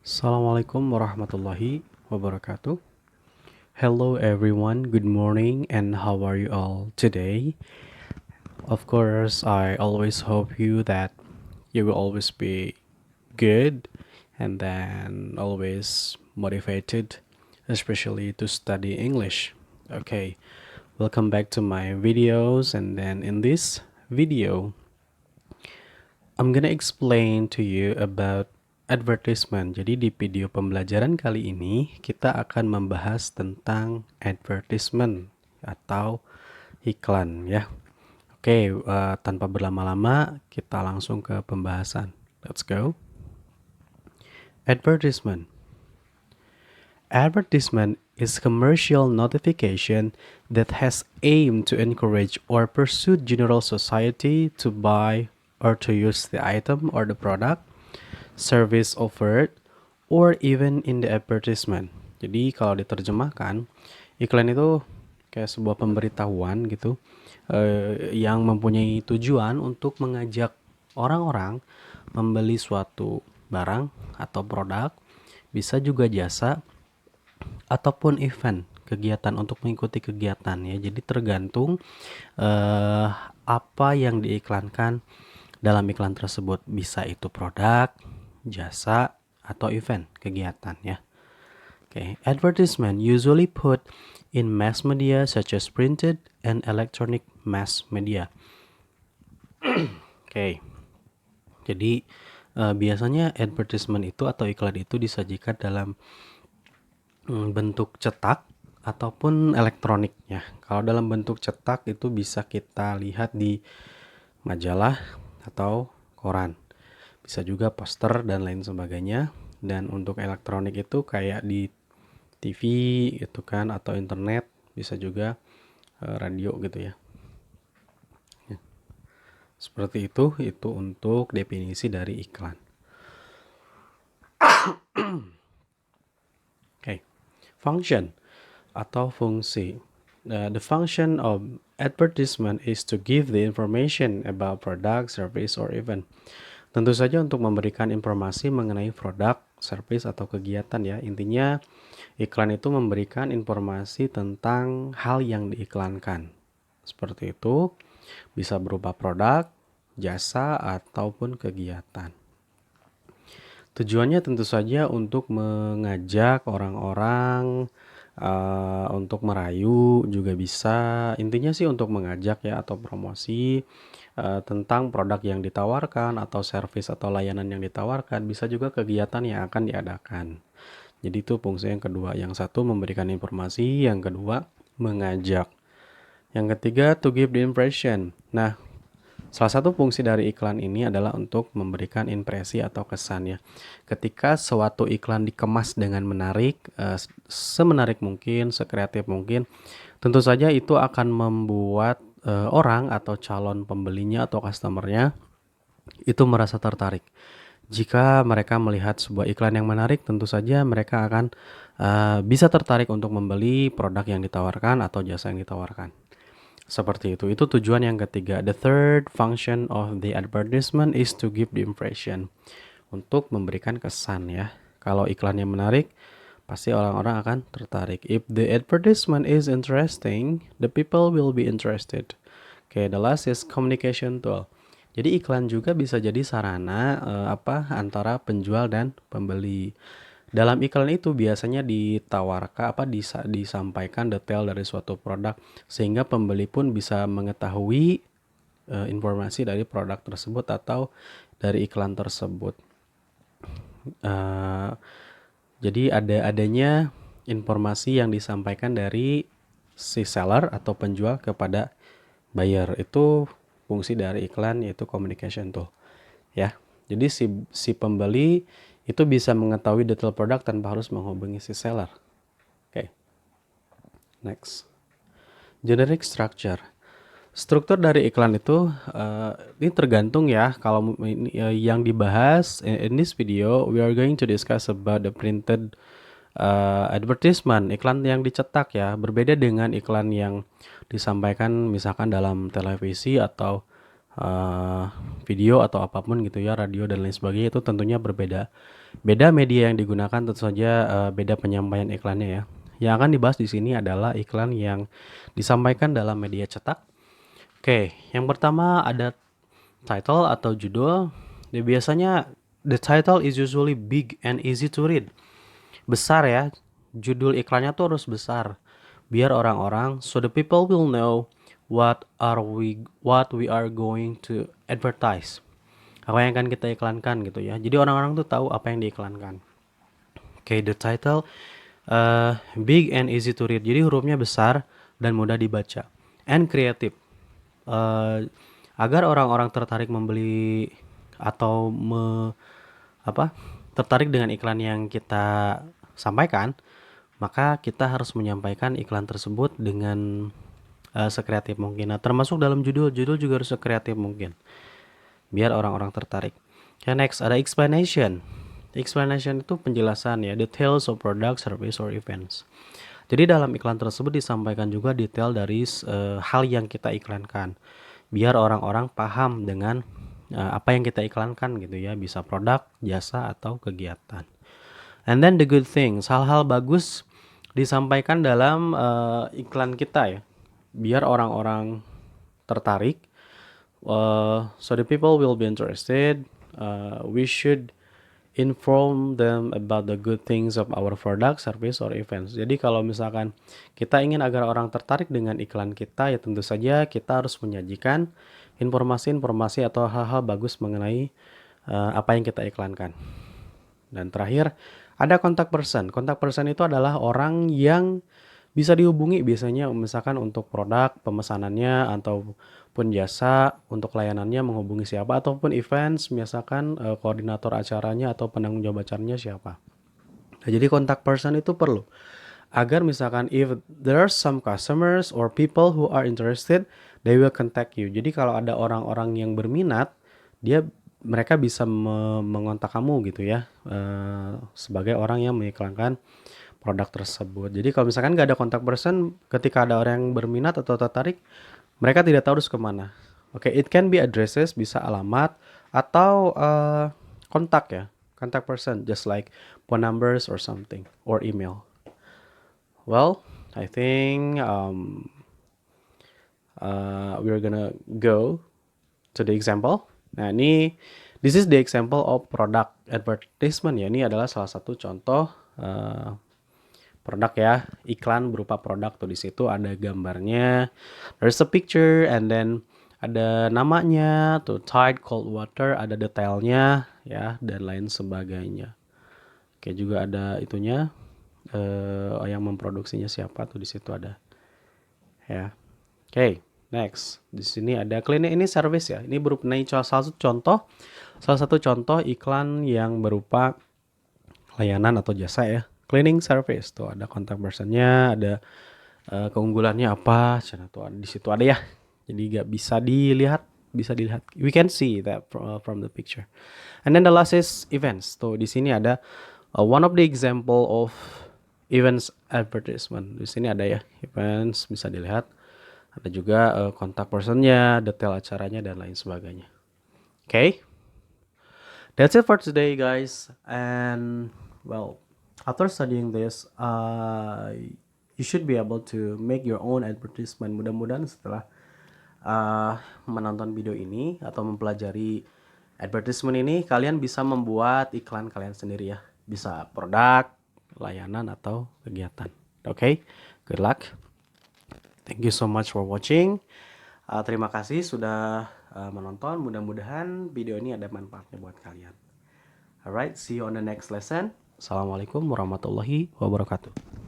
Assalamualaikum warahmatullahi wabarakatuh. Hello everyone, good morning and how are you all today? Of course, I always hope you that you will always be good and then always motivated, especially to study English. Okay, welcome back to my videos, and then in this video I'm gonna explain to you about advertisement. Jadi di video pembelajaran kali ini kita akan membahas tentang advertisement atau iklan ya. Oke, tanpa berlama-lama kita langsung ke pembahasan. Let's go. Advertisement. Advertisement is commercial notification that has aimed to encourage or pursue general society to buy or to use the item or the product, service offered, or even in the advertisement. Jadi kalau diterjemahkan, iklan itu kayak sebuah pemberitahuan gitu yang mempunyai tujuan untuk mengajak orang-orang membeli suatu barang atau produk, bisa juga jasa ataupun event kegiatan untuk mengikuti kegiatan ya. Jadi tergantung apa yang diiklankan dalam iklan tersebut, bisa itu produk, jasa, atau event kegiatan ya. Okay. Advertisement usually put in mass media such as printed and electronic mass media. Okay. Jadi biasanya advertisement itu atau iklan itu disajikan dalam bentuk cetak ataupun elektronik ya. Kalau dalam bentuk cetak itu bisa kita lihat di majalah atau koran. Bisa juga poster dan lain sebagainya. Dan untuk elektronik itu kayak di TV gitu kan, atau internet, bisa juga radio gitu ya. Seperti itu untuk definisi dari iklan. Okay. Function atau fungsi. The function of advertisement is to give the information about product, service, or event. Tentu saja untuk memberikan informasi mengenai produk, service, atau kegiatan ya. Intinya iklan itu memberikan informasi tentang hal yang diiklankan. Seperti itu, bisa berupa produk, jasa, ataupun kegiatan. Tujuannya tentu saja untuk mengajak orang-orang, untuk merayu juga bisa. Intinya sih untuk mengajak ya, atau promosi tentang produk yang ditawarkan atau service atau layanan yang ditawarkan. Bisa juga kegiatan yang akan diadakan. Jadi itu fungsi yang kedua. Yang satu memberikan informasi, yang kedua mengajak. Yang ketiga to give the impression. Nah, salah satu fungsi dari iklan ini adalah untuk memberikan impresi atau kesan ya. Ketika suatu iklan dikemas dengan menarik, semenarik mungkin, sekreatif mungkin, tentu saja itu akan membuat orang atau calon pembelinya atau customernya itu merasa tertarik. Jika mereka melihat sebuah iklan yang menarik, tentu saja mereka akan bisa tertarik untuk membeli produk yang ditawarkan atau jasa yang ditawarkan. Seperti itu tujuan yang ketiga. The third function of the advertisement is to give the impression. Untuk memberikan kesan ya. Kalau iklannya menarik, pasti orang-orang akan tertarik. If the advertisement is interesting, the people will be interested. Okay, the last is communication tool. Jadi iklan juga bisa jadi sarana antara penjual dan pembeli. Dalam iklan itu biasanya ditawarkan disampaikan detail dari suatu produk sehingga pembeli pun bisa mengetahui informasi dari produk tersebut atau dari iklan tersebut. Jadi adanya informasi yang disampaikan dari si seller atau penjual kepada buyer. Itu fungsi dari iklan, yaitu communication tool ya. Jadi si pembeli itu bisa mengetahui detail produk tanpa harus menghubungi si seller. Oke. Next. Generic structure. Struktur dari iklan itu ini tergantung ya. Kalau yang dibahas in this video, we are going to discuss about the printed advertisement, iklan yang dicetak ya. Berbeda dengan iklan yang disampaikan misalkan dalam televisi atau uh, video atau apapun gitu ya, radio dan lain sebagainya, itu tentunya berbeda. Beda media yang digunakan, tentu saja beda penyampaian iklannya ya. Yang akan dibahas di sini adalah iklan yang disampaikan dalam media cetak. Oke, yang pertama ada title atau judul. Biasanya the title is usually big and easy to read. Besar ya, judul iklannya tuh harus besar biar orang-orang, so the people will know what we are going to advertise, apa yang akan kita iklankan gitu ya. Jadi orang-orang tuh tahu apa yang diiklankan. Oke, the title big and easy to read, jadi hurufnya besar dan mudah dibaca. And creative, agar orang-orang tertarik membeli atau tertarik dengan iklan yang kita sampaikan, maka kita harus menyampaikan iklan tersebut dengan sekreatif mungkin. Nah, termasuk dalam judul juga harus sekreatif mungkin, biar orang-orang tertarik. Okay, next ada explanation. Explanation itu penjelasan ya, details of product, service, or events. Jadi dalam iklan tersebut disampaikan juga detail dari hal yang kita iklankan, biar orang-orang paham dengan apa yang kita iklankan gitu ya, bisa produk, jasa, atau kegiatan. And then the good things, hal-hal bagus disampaikan dalam iklan kita ya, biar orang-orang tertarik. So the people will be interested. We should inform them about the good things of our product, service, or events. Jadi kalau misalkan kita ingin agar orang tertarik dengan iklan kita, ya tentu saja kita harus menyajikan informasi-informasi atau hal-hal bagus mengenai apa yang kita iklankan. Dan terakhir ada kontak person. Kontak person itu adalah orang yang bisa dihubungi biasanya misalkan untuk produk pemesanannya ataupun jasa untuk layanannya, menghubungi siapa, ataupun events misalkan koordinator acaranya atau penanggung jawab acaranya siapa. Nah, jadi kontak person itu perlu agar misalkan if there are some customers or people who are interested, they will contact you. Jadi kalau ada orang-orang yang berminat, mereka bisa mengontak kamu gitu ya, sebagai orang yang mengiklankan produk tersebut. Jadi kalau misalkan nggak ada kontak person, ketika ada orang yang berminat atau tertarik, mereka tidak tahu harus kemana. Oke, it can be addresses, bisa alamat atau kontak ya, contact person, just like phone numbers or something, or email. Well, I think we're gonna go to the example. Nah, this is the example of product advertisement ya. Ini adalah salah satu contoh produk ya, iklan berupa produk. Tuh di situ ada gambarnya, there's a picture, and then ada namanya, tuh Tide Cold Water, ada detailnya ya, dan lain sebagainya. Oke, juga ada itunya, yang memproduksinya siapa, tuh di situ ada ya. Oke, next. Di sini ada cleaning, ini service ya. Ini berupa salah satu contoh iklan yang berupa layanan atau jasa ya. Cleaning service, tuh ada kontak personnya, ada keunggulannya apa, tuh di situ ada ya. Jadi bisa dilihat. We can see that from the picture. And then the last is events. Tuh di sini ada one of the example of events advertisement. Di sini ada ya events, bisa dilihat. Ada juga kontak personnya, detail acaranya, dan lain sebagainya. Okay, that's it for today, guys. And well, after studying this, you should be able to make your own advertisement. Mudah-mudahan setelah menonton video ini atau mempelajari advertisement ini, kalian bisa membuat iklan kalian sendiri ya. Bisa produk, layanan, atau kegiatan. Okay, good luck. Thank you so much for watching. Terima kasih sudah menonton. Mudah-mudahan video ini ada manfaatnya buat kalian. Alright, see you on the next lesson. Assalamualaikum warahmatullahi wabarakatuh.